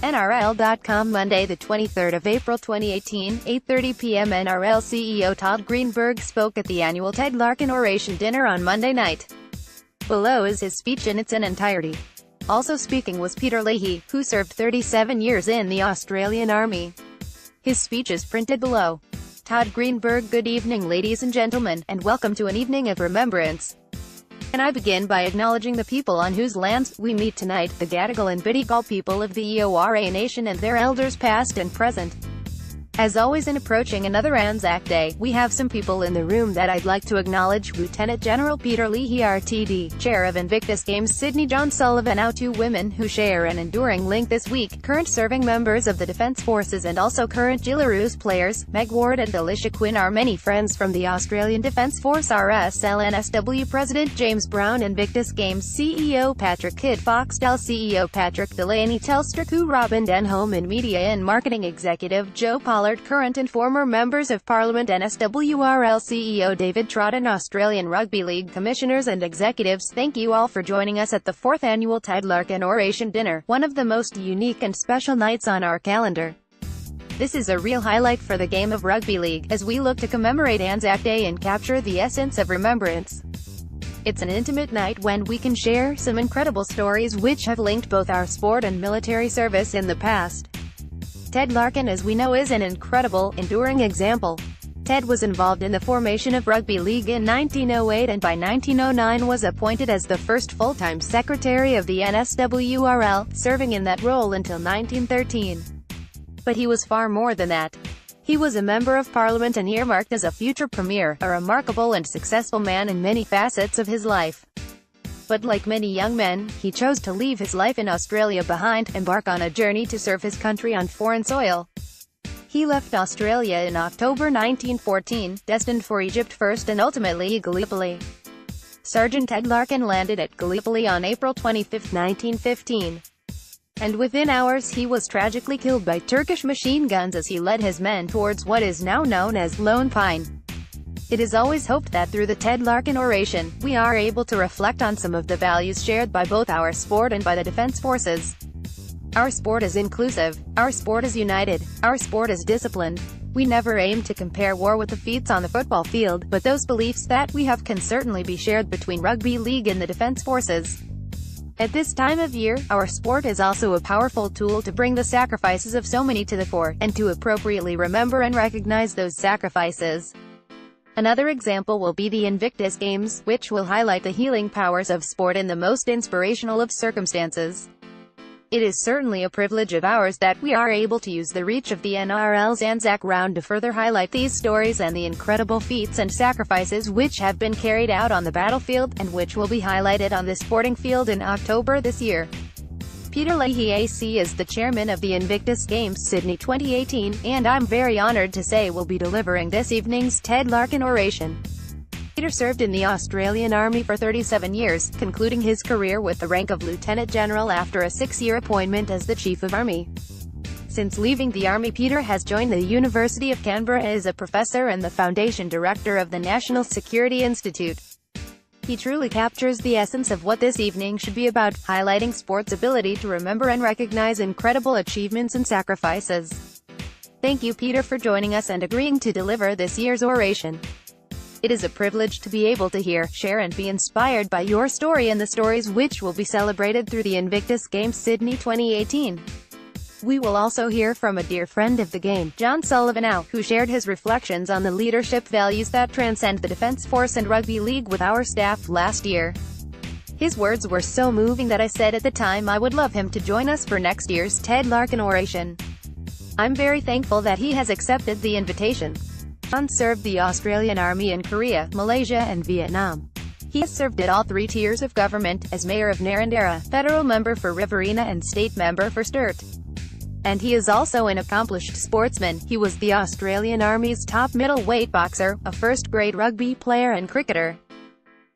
NRL.com Monday the 23rd of April 2018, 8:30 p.m. NRL CEO Todd Greenberg spoke at the annual Ted Larkin Oration Dinner on Monday night. Below is his speech in its entirety. Also speaking was Peter Leahy, who served 37 years in the Australian Army. His speech is printed below. Todd Greenberg. Good evening, ladies and gentlemen, and welcome to an evening of remembrance. And I begin by acknowledging the people on whose lands we meet tonight, the Gadigal and Bidjigal people of the Eora Nation and their elders past and present. As always in approaching another Anzac Day, we have some people in the room that I'd like to acknowledge. Lieutenant General Peter Leahy RTD, Chair of Invictus Games Sydney John Sullivan. Now two women who share an enduring link this week, current serving members of the Defence Forces and also current Gillaroos players, Meg Ward and Alicia Quinn, are many friends from the Australian Defence Force. RSLNSW President James Brown, Invictus Games CEO Patrick Kidd, Foxtel CEO Patrick Delaney, Telstra Co Robin Denholm, and Media and Marketing Executive Joe Pollard, current and former members of Parliament, NSWRL CEO David Trott, and Australian Rugby League commissioners and executives. Thank you all for joining us at the 4th annual Ted Larkin Oration Dinner, one of the most unique and special nights on our calendar. This is a real highlight for the game of rugby league, as we look to commemorate Anzac Day and capture the essence of remembrance. It's an intimate night when we can share some incredible stories which have linked both our sport and military service in the past. Ted Larkin, as we know, is an incredible, enduring example. Ted was involved in the formation of rugby league in 1908 and by 1909 was appointed as the first full-time secretary of the NSWRL, serving in that role until 1913. But he was far more than that. He was a member of Parliament and earmarked as a future premier, a remarkable and successful man in many facets of his life. But like many young men, he chose to leave his life in Australia behind, embark on a journey to serve his country on foreign soil. He left Australia in October 1914, destined for Egypt first and ultimately Gallipoli. Sergeant Ted Larkin landed at Gallipoli on April 25, 1915. And within hours he was tragically killed by Turkish machine guns as he led his men towards what is now known as Lone Pine. It is always hoped that through the Ted Larkin Oration, we are able to reflect on some of the values shared by both our sport and by the Defence Forces. Our sport is inclusive. Our sport is united. Our sport is disciplined. We never aim to compare war with the feats on the football field, but those beliefs that we have can certainly be shared between rugby league and the Defence Forces. At this time of year, our sport is also a powerful tool to bring the sacrifices of so many to the fore, and to appropriately remember and recognize those sacrifices. Another example will be the Invictus Games, which will highlight the healing powers of sport in the most inspirational of circumstances. It is certainly a privilege of ours that we are able to use the reach of the NRL's Anzac round to further highlight these stories and the incredible feats and sacrifices which have been carried out on the battlefield, and which will be highlighted on the sporting field in October this year. Peter Leahy AC is the chairman of the Invictus Games Sydney 2018, and I'm very honored to say will be delivering this evening's Ted Larkin Oration. Peter served in the Australian Army for 37 years, concluding his career with the rank of Lieutenant General after a 6-year appointment as the Chief of Army. Since leaving the Army, Peter has joined the University of Canberra as a professor and the Foundation Director of the National Security Institute. He truly captures the essence of what this evening should be about, highlighting sport's ability to remember and recognize incredible achievements and sacrifices. Thank you, Peter, for joining us and agreeing to deliver this year's oration. It is a privilege to be able to hear, share and be inspired by your story and the stories which will be celebrated through the Invictus Games Sydney 2018. We will also hear from a dear friend of the game, John Sullivan, who shared his reflections on the leadership values that transcend the Defence Force and rugby league with our staff last year. His words were so moving that I said at the time I would love him to join us for next year's Ted Larkin Oration. I'm very thankful that he has accepted the invitation. John served the Australian Army in Korea, Malaysia and Vietnam. He has served at all 3 tiers of government, as Mayor of Narrandera, federal member for Riverina and state member for Sturt. And he is also an accomplished sportsman. He was the Australian Army's top middleweight boxer, a first-grade rugby player and cricketer.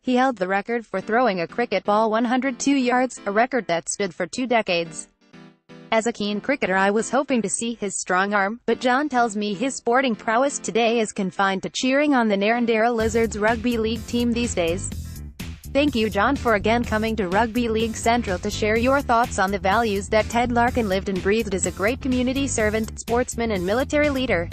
He held the record for throwing a cricket ball 102 yards, a record that stood for 2 decades. As a keen cricketer, I was hoping to see his strong arm, but John tells me his sporting prowess today is confined to cheering on the Narrandera Lizards rugby league team these days. Thank you, John, for again coming to Rugby League Central to share your thoughts on the values that Ted Larkin lived and breathed as a great community servant, sportsman and military leader.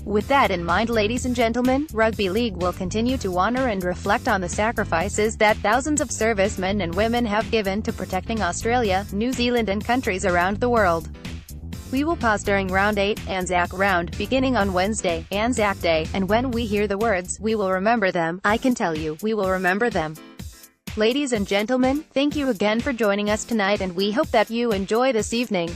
With that in mind, ladies and gentlemen, Rugby League will continue to honor and reflect on the sacrifices that thousands of servicemen and women have given to protecting Australia, New Zealand and countries around the world. We will pause during Round 8, Anzac Round, beginning on Wednesday, Anzac Day, and when we hear the words, "We will remember them," I can tell you, we will remember them. Ladies and gentlemen, thank you again for joining us tonight and we hope that you enjoy this evening.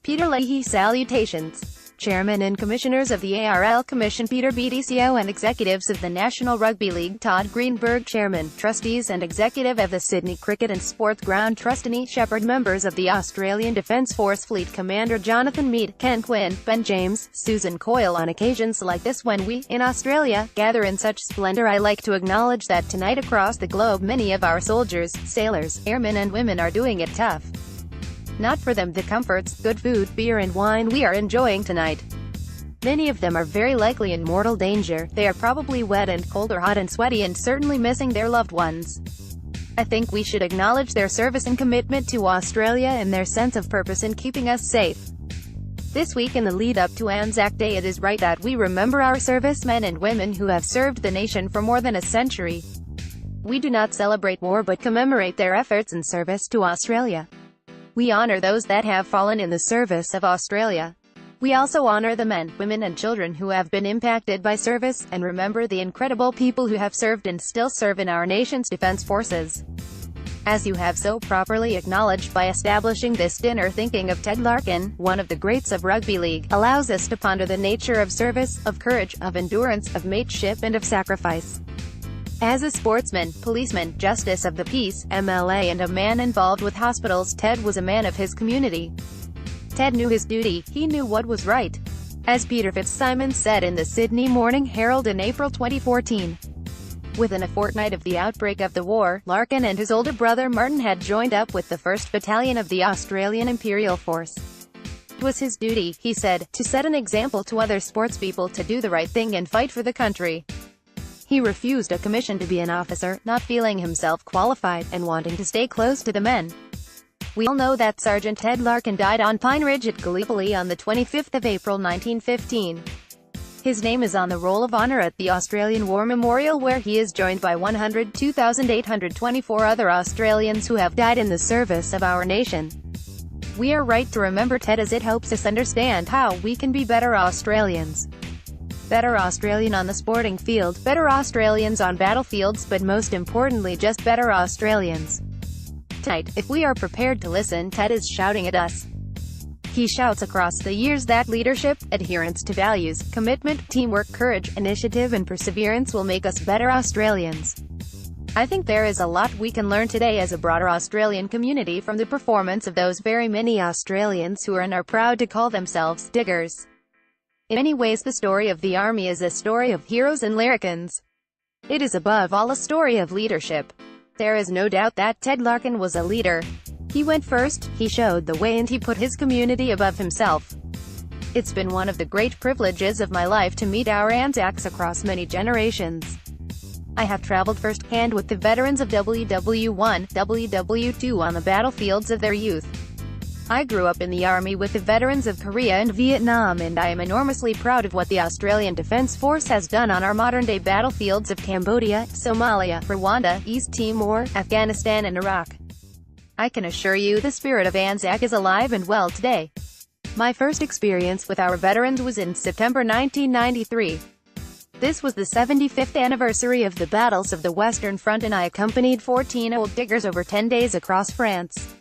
Peter Leahy salutations. Chairman and Commissioners of the ARL Commission Peter BDCO and Executives of the National Rugby League Todd Greenberg Chairman, Trustees and Executive of the Sydney Cricket and Sports Ground Trustee Shepherd, members of the Australian Defence Force Fleet Commander Jonathan Meade, Ken Quinn, Ben James, Susan Coyle. On occasions like this when we, in Australia, gather in such splendour, I like to acknowledge that tonight across the globe many of our soldiers, sailors, airmen and women are doing it tough. Not for them the comforts, good food, beer and wine we are enjoying tonight. Many of them are very likely in mortal danger. They are probably wet and cold or hot and sweaty and certainly missing their loved ones. I think we should acknowledge their service and commitment to Australia and their sense of purpose in keeping us safe. This week in the lead up to Anzac Day, it is right that we remember our servicemen and women who have served the nation for more than a century. We do not celebrate war but commemorate their efforts and service to Australia. We honor those that have fallen in the service of Australia. We also honor the men, women and children who have been impacted by service, and remember the incredible people who have served and still serve in our nation's defense forces. As you have so properly acknowledged by establishing this dinner, thinking of Ted Larkin, one of the greats of rugby league, allows us to ponder the nature of service, of courage, of endurance, of mateship and of sacrifice. As a sportsman, policeman, justice of the peace, MLA and a man involved with hospitals, Ted was a man of his community. Ted knew his duty, he knew what was right. As Peter Fitzsimons said in the Sydney Morning Herald in April 2014. Within a fortnight of the outbreak of the war, Larkin and his older brother Martin had joined up with the 1st Battalion of the Australian Imperial Force. It was his duty, he said, to set an example to other sportspeople to do the right thing and fight for the country. He refused a commission to be an officer, not feeling himself qualified, and wanting to stay close to the men. We all know that Sergeant Ted Larkin died on Pine Ridge at Gallipoli on the 25th of April 1915. His name is on the Roll of Honour at the Australian War Memorial, where he is joined by 102,824 other Australians who have died in the service of our nation. We are right to remember Ted as it helps us understand how we can be better Australians. Better Australian on the sporting field, better Australians on battlefields, but most importantly just better Australians. Tonight, if we are prepared to listen, Ted is shouting at us. He shouts across the years that leadership, adherence to values, commitment, teamwork, courage, initiative and perseverance will make us better Australians. I think there is a lot we can learn today as a broader Australian community from the performance of those very many Australians who are and are proud to call themselves diggers. In many ways the story of the Army is a story of heroes and larrikins. It is above all a story of leadership. There is no doubt that Ted Larkin was a leader. He went first, he showed the way and he put his community above himself. It's been one of the great privileges of my life to meet our Anzacs across many generations. I have traveled first-hand with the veterans of WW1, WW2 on the battlefields of their youth. I grew up in the Army with the veterans of Korea and Vietnam, and I am enormously proud of what the Australian Defence Force has done on our modern-day battlefields of Cambodia, Somalia, Rwanda, East Timor, Afghanistan and Iraq. I can assure you the spirit of Anzac is alive and well today. My first experience with our veterans was in September 1993. This was the 75th anniversary of the battles of the Western Front, and I accompanied 14 old diggers over 10 days across France.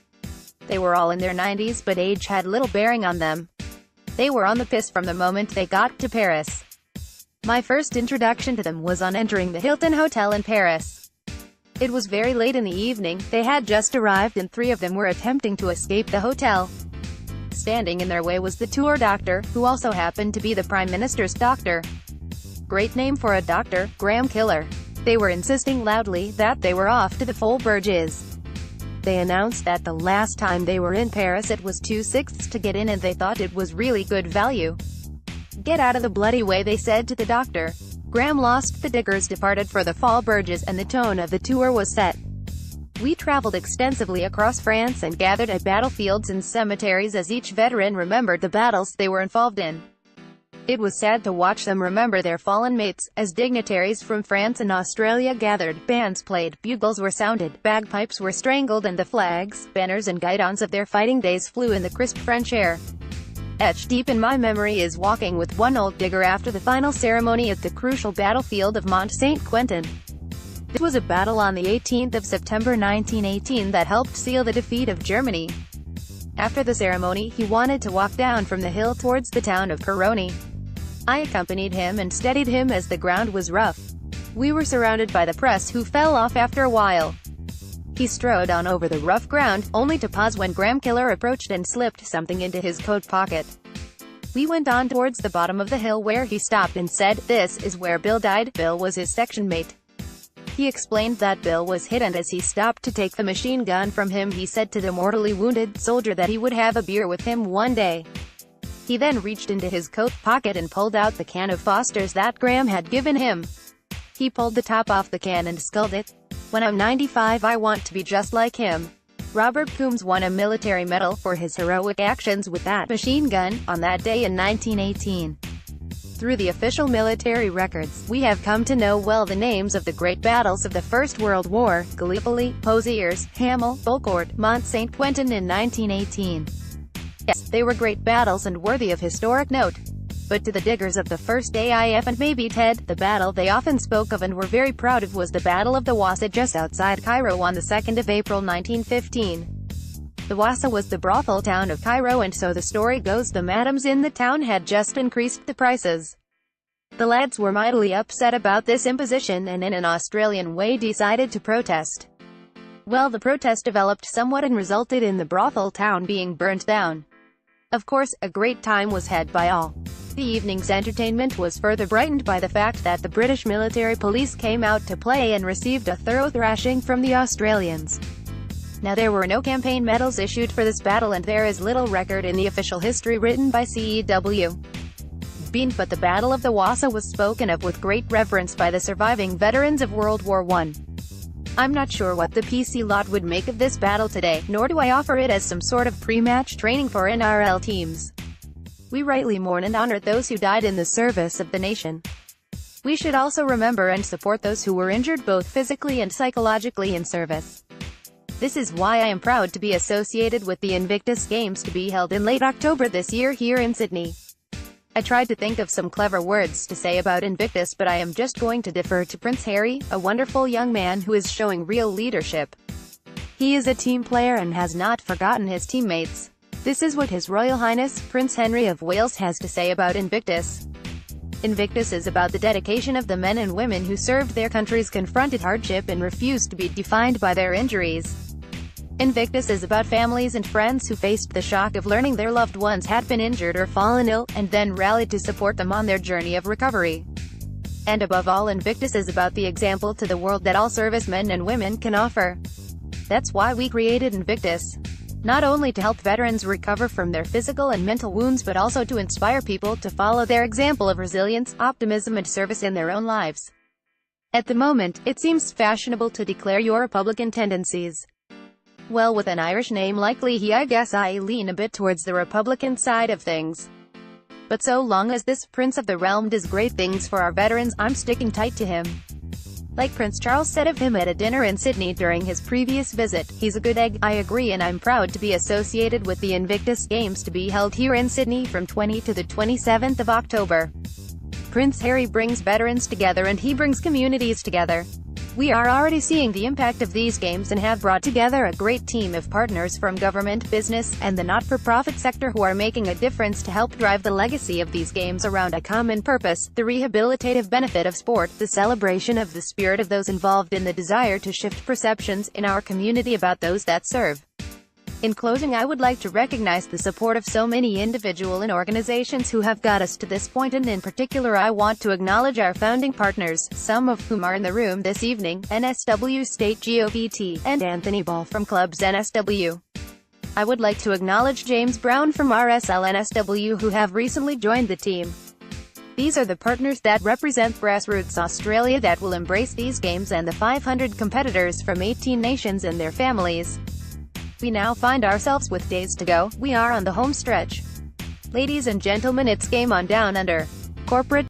They were all in their 90s, but age had little bearing on them. They were on the piss from the moment they got to Paris. My first introduction to them was on entering the Hilton Hotel in Paris. It was very late in the evening, they had just arrived and 3 of them were attempting to escape the hotel. Standing in their way was the tour doctor, who also happened to be the Prime Minister's doctor. Great name for a doctor, Graham Killer. They were insisting loudly that they were off to the Faubourgs. They announced that the last time they were in Paris it was 2/6 to get in and they thought it was really good value. "Get out of the bloody way," they said to the doctor. Graham lost, the Diggers departed for the Fall Burges, and the tone of the tour was set. We traveled extensively across France and gathered at battlefields and cemeteries as each veteran remembered the battles they were involved in. It was sad to watch them remember their fallen mates, as dignitaries from France and Australia gathered, bands played, bugles were sounded, bagpipes were strangled, and the flags, banners and guidons of their fighting days flew in the crisp French air. Etched deep in my memory is walking with one old digger after the final ceremony at the crucial battlefield of Mont Saint-Quentin. This was a battle on the 18th of September 1918 that helped seal the defeat of Germany. After the ceremony, he wanted to walk down from the hill towards the town of Coroni. I accompanied him and steadied him as the ground was rough. We were surrounded by the press, who fell off after a while. He strode on over the rough ground, only to pause when Graham Killer approached and slipped something into his coat pocket. We went on towards the bottom of the hill where he stopped and said, "This is where Bill died." Bill was his section mate. He explained that Bill was hit, and as he stopped to take the machine gun from him, he said to the mortally wounded soldier that he would have a beer with him one day. He then reached into his coat pocket and pulled out the can of Foster's that Graham had given him. He pulled the top off the can and sculled it. "When I'm 95, I want to be just like him." Robert Coombs won a military medal for his heroic actions with that machine gun on that day in 1918. Through the official military records, we have come to know well the names of the great battles of the First World War: Gallipoli, Hosiers, Hamel, Bulcourt, Mont Saint-Quentin in 1918. Yes, they were great battles and worthy of historic note. But to the diggers of the 1st AIF and maybe Ted, the battle they often spoke of and were very proud of was the Battle of the Wassa just outside Cairo on the 2nd of April 1915. The Wassa was the brothel town of Cairo, and so the story goes the madams in the town had just increased the prices. The lads were mightily upset about this imposition and in an Australian way decided to protest. Well, the protest developed somewhat and resulted in the brothel town being burnt down. Of course, a great time was had by all. The evening's entertainment was further brightened by the fact that the British military police came out to play and received a thorough thrashing from the Australians. Now, there were no campaign medals issued for this battle, and there is little record in the official history written by CEW. But the Battle of the Wassa was spoken of with great reverence by the surviving veterans of World War I. I'm not sure what the PC lot would make of this battle today, nor do I offer it as some sort of pre-match training for NRL teams. We rightly mourn and honor those who died in the service of the nation. We should also remember and support those who were injured both physically and psychologically in service. This is why I am proud to be associated with the Invictus Games to be held in late October this year here in Sydney. I tried to think of some clever words to say about Invictus, but I am just going to defer to Prince Harry, a wonderful young man who is showing real leadership. He is a team player and has not forgotten his teammates. This is what His Royal Highness, Prince Henry of Wales has to say about Invictus. Invictus is about the dedication of the men and women who served their countries, confronted hardship and refused to be defined by their injuries. Invictus is about families and friends who faced the shock of learning their loved ones had been injured or fallen ill, and then rallied to support them on their journey of recovery. And above all, Invictus is about the example to the world that all servicemen and women can offer. That's why we created Invictus. Not only to help veterans recover from their physical and mental wounds, but also to inspire people to follow their example of resilience, optimism and service in their own lives. At the moment, it seems fashionable to declare your Republican tendencies. Well, with an Irish name like Leahy, I guess I lean a bit towards the Republican side of things. But so long as this Prince of the Realm does great things for our veterans, I'm sticking tight to him. Like Prince Charles said of him at a dinner in Sydney during his previous visit, he's a good egg. I agree, and I'm proud to be associated with the Invictus Games to be held here in Sydney from 20 to the 27th of October. Prince Harry brings veterans together and he brings communities together. We are already seeing the impact of these games and have brought together a great team of partners from government, business, and the not-for-profit sector who are making a difference to help drive the legacy of these games around a common purpose: the rehabilitative benefit of sport, the celebration of the spirit of those involved, and the desire to shift perceptions in our community about those that serve. In closing, I would like to recognize the support of so many individuals and organizations who have got us to this point, and in particular I want to acknowledge our founding partners, some of whom are in the room this evening: NSW State GOVT, and Anthony Ball from Clubs NSW. I would like to acknowledge James Brown from RSL NSW, who have recently joined the team. These are the partners that represent Grassroots Australia that will embrace these games and the 500 competitors from 18 nations and their families. We now find ourselves with days to go. We are on the home stretch. Ladies and gentlemen, it's game on down under. Corporate